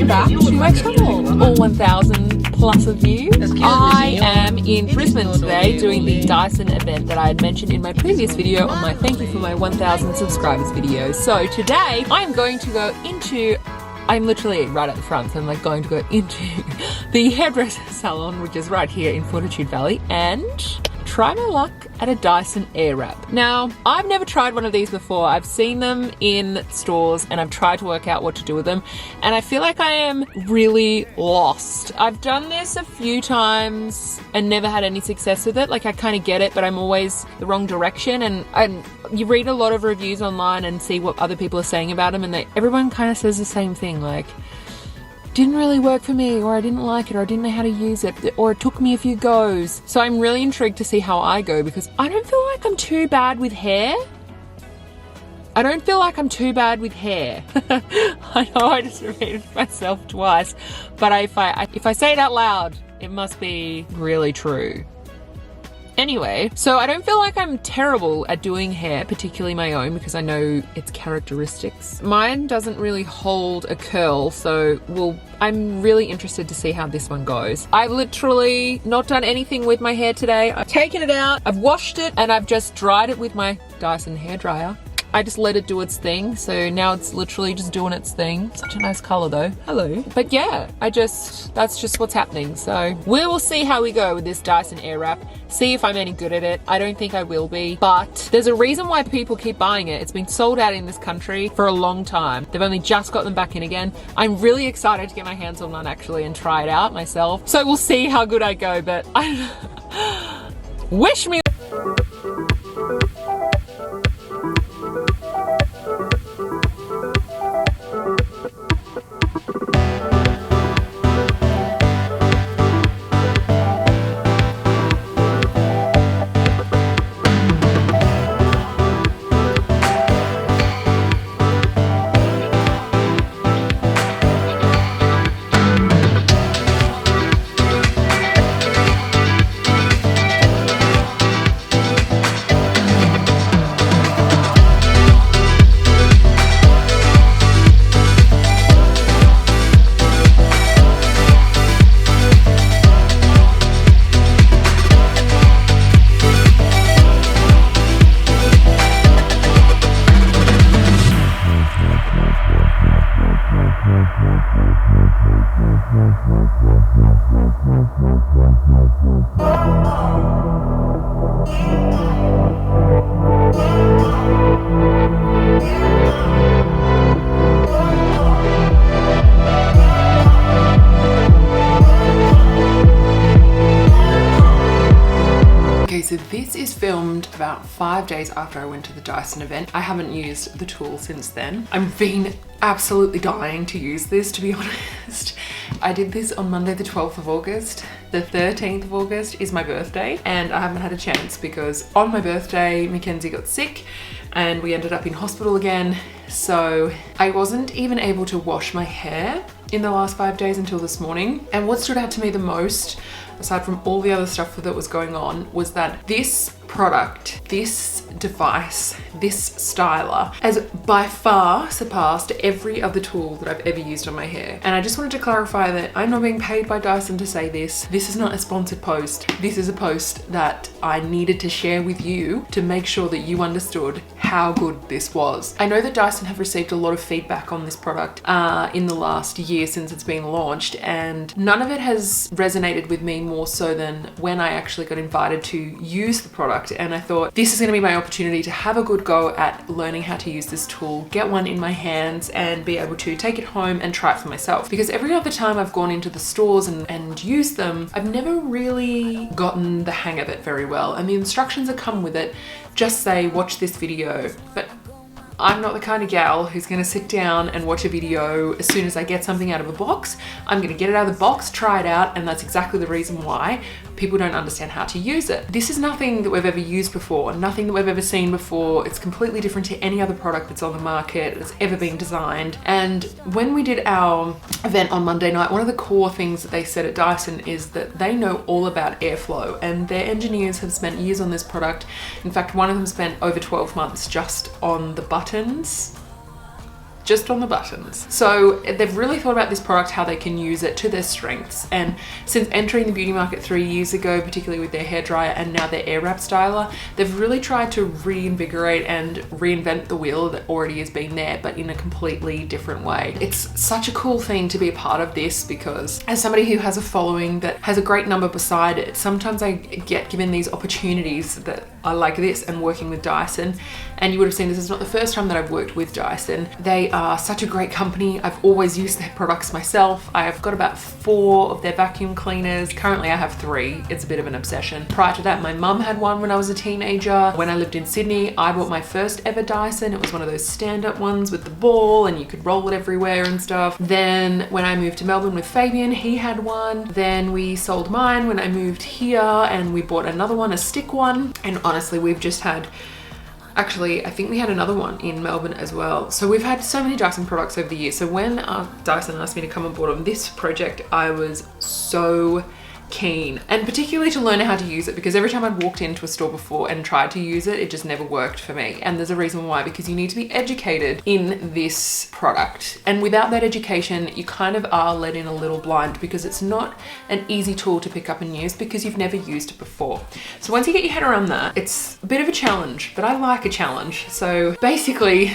welcome back to my channel, all 1,000 plus of you. I am in Brisbane today doing the Dyson event that I had mentioned in my previous video on my thank you for my 1,000 subscribers video. So today I'm going to go into, I'm literally right at the front, so I'm like going to go into the hairdresser salon, which is right here in Fortitude Valley, and try my luck at a Dyson Airwrap. Now, I've never tried one of these before. I've seen them in stores and I've tried to work out what to do with them, and I feel like I am really lost. I've done this a few times and never had any success with it. Like, I kind of get it, but I'm always the wrong direction, and you read a lot of reviews online and see what other people are saying about them, and everyone kind of says the same thing, like, didn't really work for me, or I didn't like it, or I didn't know how to use it, or it took me a few goes. So I'm really intrigued to see how I go, because I don't feel like I'm too bad with hair. I don't feel like I'm too bad with hair. I know I just repeated myself twice, but if I say it out loud, it must be really true. Anyway, so I don't feel like I'm terrible at doing hair, particularly my own, because I know its characteristics. Mine doesn't really hold a curl, so I'm really interested to see how this one goes. I've literally not done anything with my hair today. I've taken it out, I've washed it, and I've just dried it with my Dyson hairdryer. I just let it do its thing, so now it's literally just doing its thing. Such a nice color though. Hello. But yeah, that's just what's happening. So we will see how we go with this Dyson Airwrap, see if I'm any good at it. I don't think I will be, but there's a reason why people keep buying it. It's been sold out in this country for a long time. They've only just got them back in again. I'm really excited to get my hands on one actually and try it out myself. So we'll see how good I go, but wish me. So this is filmed about 5 days after I went to the Dyson event. I haven't used the tool since then. I've been absolutely dying to use this, to be honest. I did this on Monday the 12th of August. The 13th of August is my birthday, and I haven't had a chance because on my birthday Mackenzie got sick and we ended up in hospital again. So I wasn't even able to wash my hair in the last 5 days until this morning. And what stood out to me the most, aside from all the other stuff that was going on, was that this product, this device, this styler has by far surpassed every other tool that I've ever used on my hair. And I just wanted to clarify that I'm not being paid by Dyson to say this. This is not a sponsored post. This is a post that I needed to share with you to make sure that you understood how good this was. I know that Dyson have received a lot of feedback on this product in the last year since it's been launched, and none of it has resonated with me more so than when I actually got invited to use the product. And I thought, this is going to be my opportunity to have a good go at learning how to use this tool, get one in my hands and be able to take it home and try it for myself. Because every other time I've gone into the stores and used them, I've never really gotten the hang of it very well. And the instructions that come with it just say, watch this video. But I'm not the kind of gal who's going to sit down and watch a video as soon as I get something out of a box. I'm going to get it out of the box, try it out, and that's exactly the reason why people don't understand how to use it. This is nothing that we've ever used before, nothing that we've ever seen before. It's completely different to any other product that's on the market that's ever been designed. And when we did our event on Monday night, one of the core things that they said at Dyson is that they know all about airflow, and their engineers have spent years on this product. In fact, one of them spent over 12 months just on the buttons. just on the buttons. So they've really thought about this product, how they can use it to their strengths. And since entering the beauty market 3 years ago, particularly with their hairdryer and now their Airwrap styler, they've really tried to reinvigorate and reinvent the wheel that already has been there, but in a completely different way. It's such a cool thing to be a part of this, because as somebody who has a following that has a great number beside it, sometimes I get given these opportunities that are like this, and working with Dyson. And you would have seen this is not the first time that I've worked with Dyson. They are such a great company. I've always used their products myself. I have got about 4 of their vacuum cleaners. Currently I have 3. It's a bit of an obsession. Prior to that, my mum had one when I was a teenager. When I lived in Sydney, I bought my first ever Dyson. It was one of those stand-up ones with the ball and you could roll it everywhere and stuff. Then when I moved to Melbourne with Fabian, he had one. Then we sold mine when I moved here, and we bought another one, a stick one. And honestly, we've just had, actually, I think we had another one in Melbourne as well. So we've had so many Dyson products over the years. So when Dyson asked me to come on board on this project, I was so keen, and particularly to learn how to use it, because every time I'd walked into a store before and tried to use it, it just never worked for me. And there's a reason why, because you need to be educated in this product. And without that education, you kind of are led in a little blind, because it's not an easy tool to pick up and use because you've never used it before. So once you get your head around that, it's a bit of a challenge, but I like a challenge. So basically,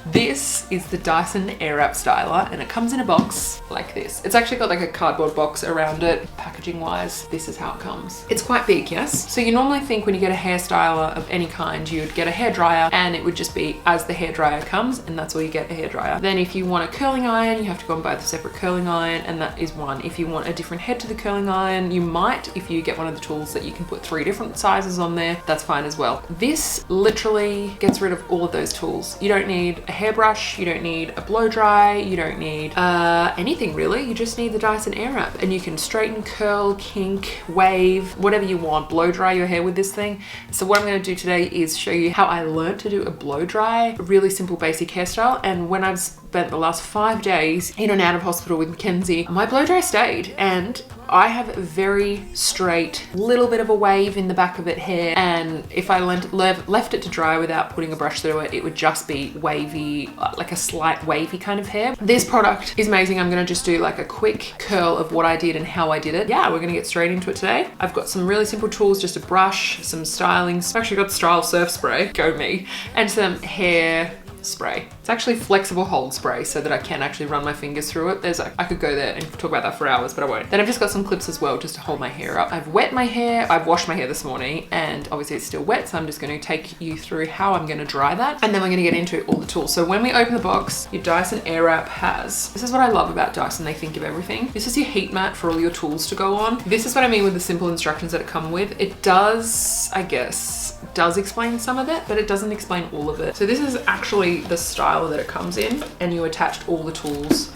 this is the Dyson Airwrap styler, and it comes in a box like this. It's actually got like a cardboard box around it. Packaging wise, this is how it comes. It's quite big, yes? So you normally think when you get a hair styler of any kind, you'd get a hairdryer, and it would just be as the hairdryer comes, and that's all you get, a hairdryer. Then if you want a curling iron, you have to go and buy the separate curling iron, and that is one. If you want a different head to the curling iron, you might, if you get one of the tools that you can put 3 different sizes on there, that's fine as well. This literally gets rid of all of those tools. You don't need a hairbrush, you don't need a blow dry, you don't need anything really. You just need the Dyson Airwrap, and you can straighten, curl, kink, wave, whatever you want. Blow dry your hair with this thing. So what I'm going to do today is show you how I learned to do a blow dry, a really simple basic hairstyle. And when I've spent the last 5 days in and out of hospital with Mackenzie, my blow dry stayed, and I have a very straight, little bit of a wave in the back of it hair, and if I left it to dry without putting a brush through it, it would just be wavy, like a slight wavy kind of hair. This product is amazing. I'm gonna just do like a quick curl of what I did and how I did it. Yeah, we're gonna get straight into it today. I've got some really simple tools, just a brush, some styling. I've actually got Style Surf Spray, go me, and some hair spray. It's actually flexible hold spray, so that I can actually run my fingers through it. I could go there and talk about that for hours, but I won't. Then I've just got some clips as well, just to hold my hair up. I've wet my hair. I've washed my hair this morning, and obviously it's still wet, so I'm just going to take you through how I'm going to dry that, and then we're going to get into all the tools. So when we open the box, your Dyson Airwrap has, this is what I love about Dyson, they think of everything. This is your heat mat for all your tools to go on. This is what I mean with the simple instructions that it come with. It does, I guess, does explain some of it, but it doesn't explain all of it. So this is actually the styler that it comes in, and you attached all the tools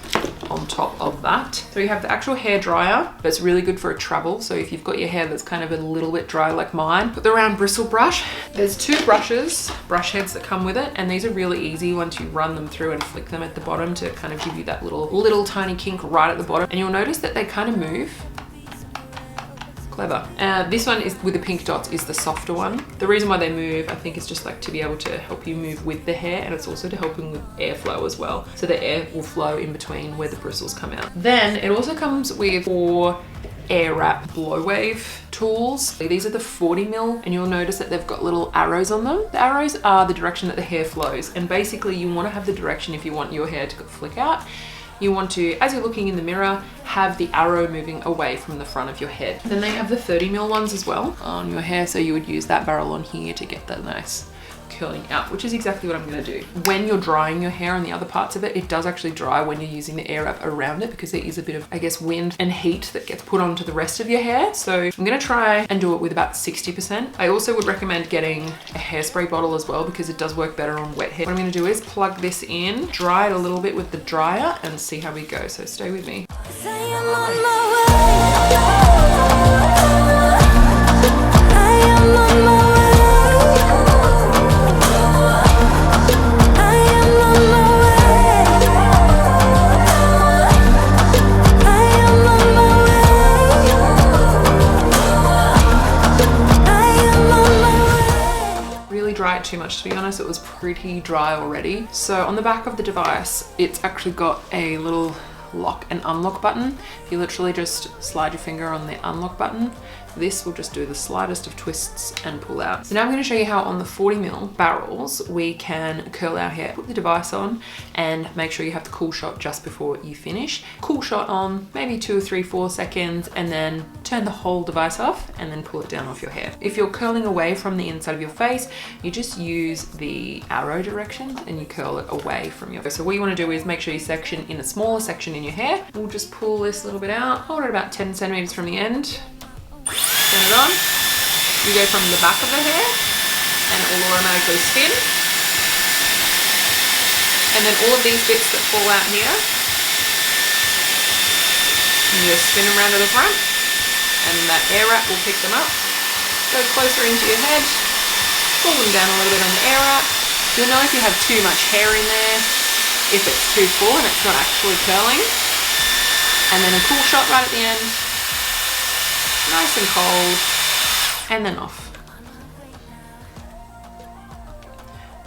on top of that. So you have the actual hair dryer, but it's really good for a travel. So if you've got your hair that's kind of a little bit dry like mine, put the round bristle brush. There's 2 brush heads that come with it, and these are really easy once you run them through and flick them at the bottom to kind of give you that little tiny kink right at the bottom. And you'll notice that they kind of move. Clever. This one is with the pink dots, is the softer one. The reason why they move, I think, is just like to be able to help you move with the hair, and it's also to helping with airflow as well. So the air will flow in between where the bristles come out. Then it also comes with 4 Airwrap blow wave tools. These are the 40 mil, and you'll notice that they've got little arrows on them. The arrows are the direction that the hair flows, and basically you want to have the direction if you want your hair to flick out. You want to, as you're looking in the mirror, have the arrow moving away from the front of your head. Then they have the 30 mil ones as well on your hair, so you would use that barrel on here to get that nice curling out, which is exactly what I'm going to do. When you're drying your hair on the other parts of it, it does actually dry when you're using the Airwrap around it, because there is a bit of, I guess, wind and heat that gets put onto the rest of your hair. So I'm going to try and do it with about 60%. I also would recommend getting a hairspray bottle as well, because it does work better on wet hair. What I'm going to do is plug this in, dry it a little bit with the dryer, and see how we go. So stay with me. too much, to be honest. It was pretty dry already. So on the back of the device, it's actually got a little lock and unlock button. You literally just slide your finger on the unlock button. This will just do the slightest of twists and pull out. So now I'm going to show you how on the 40mm barrels we can curl our hair. Put the device on and make sure you have the cool shot just before you finish. Cool shot on, maybe 2 or 3, 4 seconds, and then turn the whole device off and then pull it down off your hair. If you're curling away from the inside of your face, you just use the arrow directions and you curl it away from your face. So what you want to do is make sure you section in a smaller section in your hair. We'll just pull this a little bit out, hold it about 10 centimeters from the end. Turn it on, you go from the back of the hair and it will automatically spin. And then all of these bits that fall out here, you just spin them around to the front and that air wrap will pick them up. Go closer into your head, pull them down a little bit on the air wrap. You'll know if you have too much hair in there, if it's too full and it's not actually curling. And then a cool shot right at the end. Nice and cold, and then off.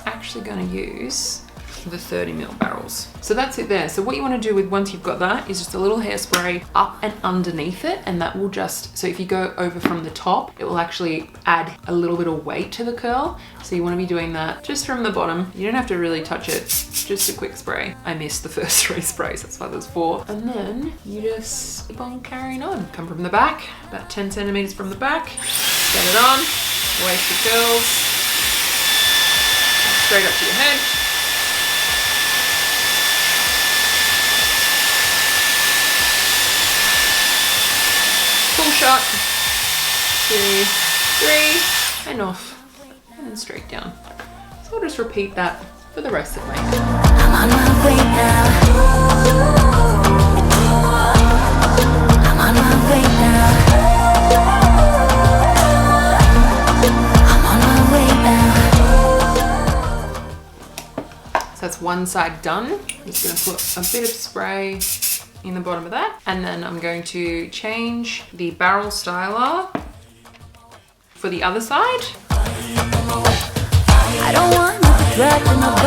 Actually going to use the 30mm barrels. So that's it there. So what you want to do with once you've got that is just a little hairspray up and underneath it, and that will just, so if you go over from the top, it will actually add a little bit of weight to the curl. So you want to be doing that just from the bottom. You don't have to really touch it, just a quick spray. I missed the first 3 sprays, that's why there's 4. And then you just keep on carrying on. Come from the back, about 10 centimeters from the back, get it on, waste your curls, straight up to your head. Full shot, 2, 3, and off. And then straight down. So I'll just repeat that for the rest of my hair. I'm on my way now. I'm on my way now. I'm on my way now. So that's one side done. I'm just going to put a bit of spray in the bottom of that. And then I'm going to change the barrel styler for the other side. I don't want to be dragged in my body.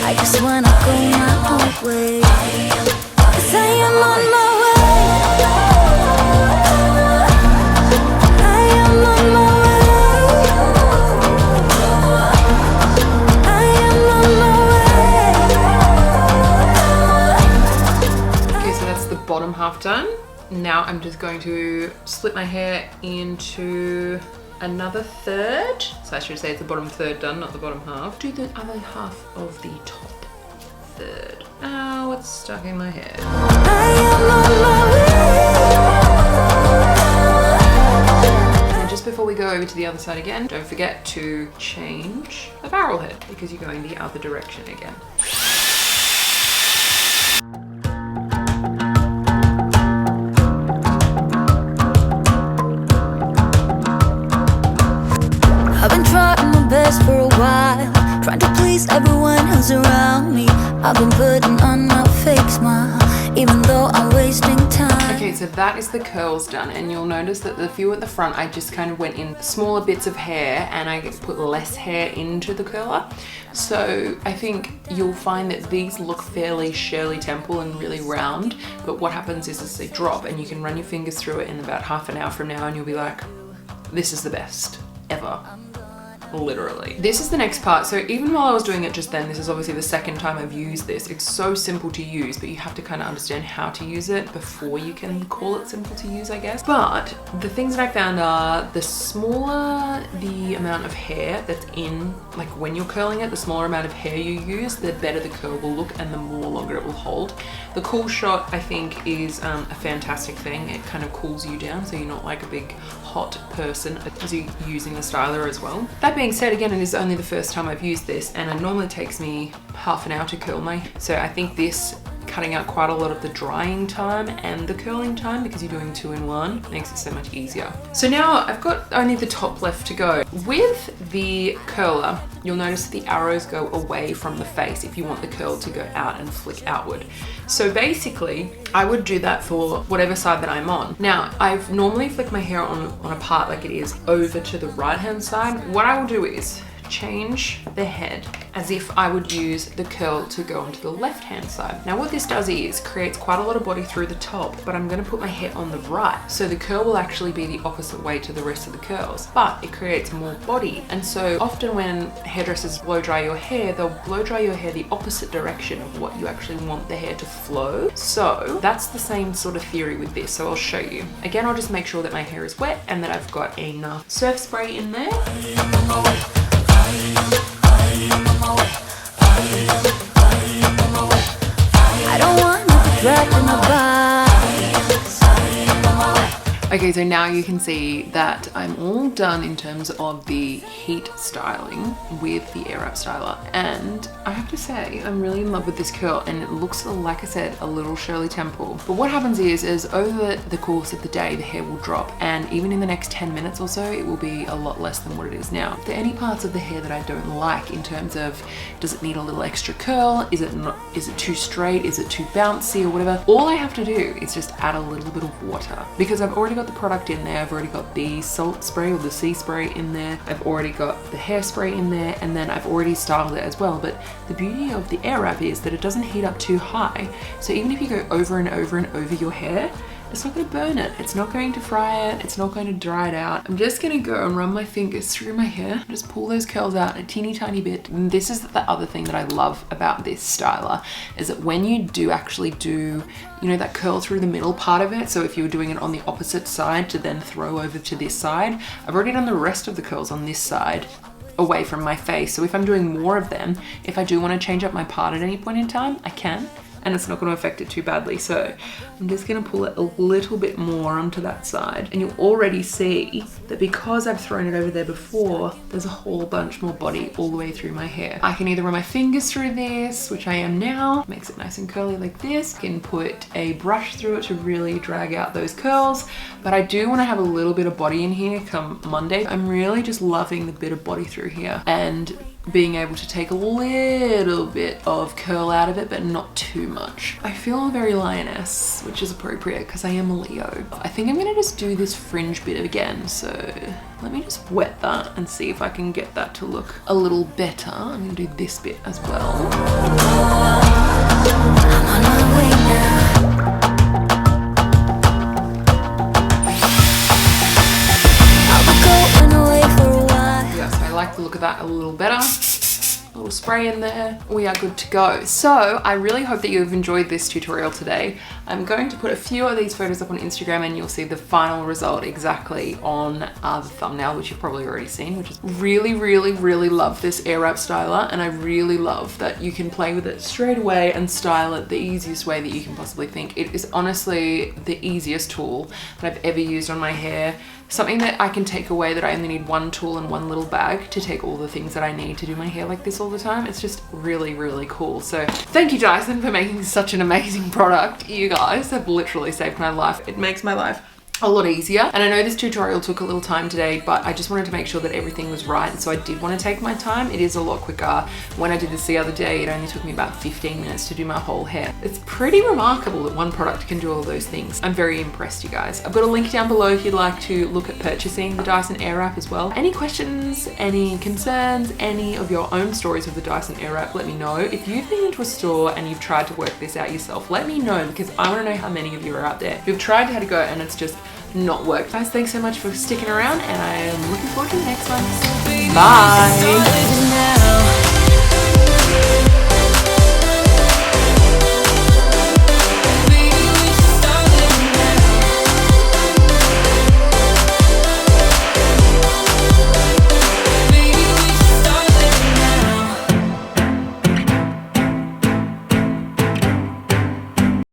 I just wanna go my own way. 'Cause I am on my way. I am on my way. I am on my way. Okay, so that's the bottom half done. Now I'm just going to split my hair into another third. So I should say it's the bottom third done, not the bottom half. Do the other half of the top third. Oh, it's stuck in my hair. And just before we go over to the other side again, don't forget to change the barrel head because you're going the other direction again. I've been trying my best for a while, trying to please everyone who's around me. I've been putting on my fake smile, even though I'm wasting time. Okay, so that is the curls done, and you'll notice that the few at the front, I just kind of went in smaller bits of hair and I put less hair into the curler. So I think you'll find that these look fairly Shirley Temple and really round, but what happens is they drop and you can run your fingers through it in about half an hour from now and you'll be like, this is the best ever. Literally. This is the next part. So even while I was doing it just then, this is obviously the second time I've used this. It's so simple to use, but you have to kind of understand how to use it before you can call it simple to use, I guess. But the things that I found are the smaller the amount of hair that's in, like when you're curling it, the smaller amount of hair you use, the better the curl will look and the more longer it will hold. The cool shot, I think, is a fantastic thing. It kind of cools you down so you're not like a big hot person as you're using the styler as well. That being said, again, it is only the first time I've used this and it normally takes me half an hour to curl my, so I think this cutting out quite a lot of the drying time and the curling time because you're doing 2 in 1. Makes it so much easier. So now I've got only the top left to go. With the curler, you'll notice the arrows go away from the face if you want the curl to go out and flick outward. So basically, I would do that for whatever side that I'm on. Now, I've normally flick my hair on a part like it is over to the right-hand side. What I will do is change the head as if I would use the curl to go onto the left-hand side. Now what this does is creates quite a lot of body through the top, but I'm going to put my hair on the right. So the curl will actually be the opposite way to the rest of the curls, but it creates more body. And so often when hairdressers blow dry your hair, they'll blow dry your hair the opposite direction of what you actually want the hair to flow. So that's the same sort of theory with this. So I'll show you. Again, I'll just make sure that my hair is wet and that I've got enough surf spray in there. I don't want to be dragged in my body. Okay, so now you can see that I'm all done in terms of the heat styling with the Airwrap styler, and I have to say I'm really in love with this curl, and it looks, like I said, a little Shirley Temple. But what happens is over the course of the day the hair will drop, and even in the next 10 minutes or so it will be a lot less than what it is now. If there are any parts of the hair that I don't like in terms of does it need a little extra curl, is it too straight, is it too bouncy or whatever, all I have to do is just add a little bit of water, because I've already got the product in there. I've already got the salt spray or the sea spray in there. I've already got the hairspray in there, and then I've already styled it as well. But the beauty of the Airwrap is that it doesn't heat up too high. So even if you go over and over and over your hair, it's not going to burn it. It's not going to fry it. It's not going to dry it out. I'm just going to go and run my fingers through my hair. Just pull those curls out a teeny tiny bit. And this is the other thing that I love about this styler, is that when you do actually do, you know, that curl through the middle part of it. So if you were doing it on the opposite side to then throw over to this side, I've already done the rest of the curls on this side away from my face. So if I'm doing more of them, if I do want to change up my part at any point in time, I can. And it's not going to affect it too badly. So I'm just going to pull it a little bit more onto that side. And you'll already see that because I've thrown it over there before, there's a whole bunch more body all the way through my hair. I can either run my fingers through this, which I am now, makes it nice and curly like this. I can put a brush through it to really drag out those curls. But I do want to have a little bit of body in here come Monday. I'm really just loving the bit of body through here and being able to take a little bit of curl out of it, but not too much. I feel very lioness, which is appropriate because I am a Leo. I think I'm gonna just do this fringe bit again. So let me just wet that and see if I can get that to look a little better. I'm gonna do this bit as well. I'm on my way now. I'll be going away for a while. Yes, I like the look of that a little better. A little spray in there. We are good to go. So I really hope that you've enjoyed this tutorial today. I'm going to put a few of these photos up on Instagram, and you'll see the final result exactly on the thumbnail, which you've probably already seen, which is really, really, really love this Airwrap styler. And I really love that you can play with it straight away and style it the easiest way that you can possibly think. It is honestly the easiest tool that I've ever used on my hair. Something that I can take away, that I only need one tool and one little bag to take all the things that I need to do my hair like this all the time. It's just really, really cool. So thank you, Dyson, for making such an amazing product. You guys have literally saved my life. It makes my life a lot easier. And I know this tutorial took a little time today, but I just wanted to make sure that everything was right. And so I did want to take my time. It is a lot quicker. When I did this the other day, it only took me about 15 minutes to do my whole hair. It's pretty remarkable that one product can do all those things. I'm very impressed, you guys. I've got a link down below if you'd like to look at purchasing the Dyson Airwrap as well. Any questions, any concerns, any of your own stories with the Dyson Airwrap, let me know. If you've been into a store and you've tried to work this out yourself, let me know, because I want to know how many of you are out there who've tried how to go and it's just not worked. Guys, thanks so much for sticking around, and I am looking forward to the next one. Bye.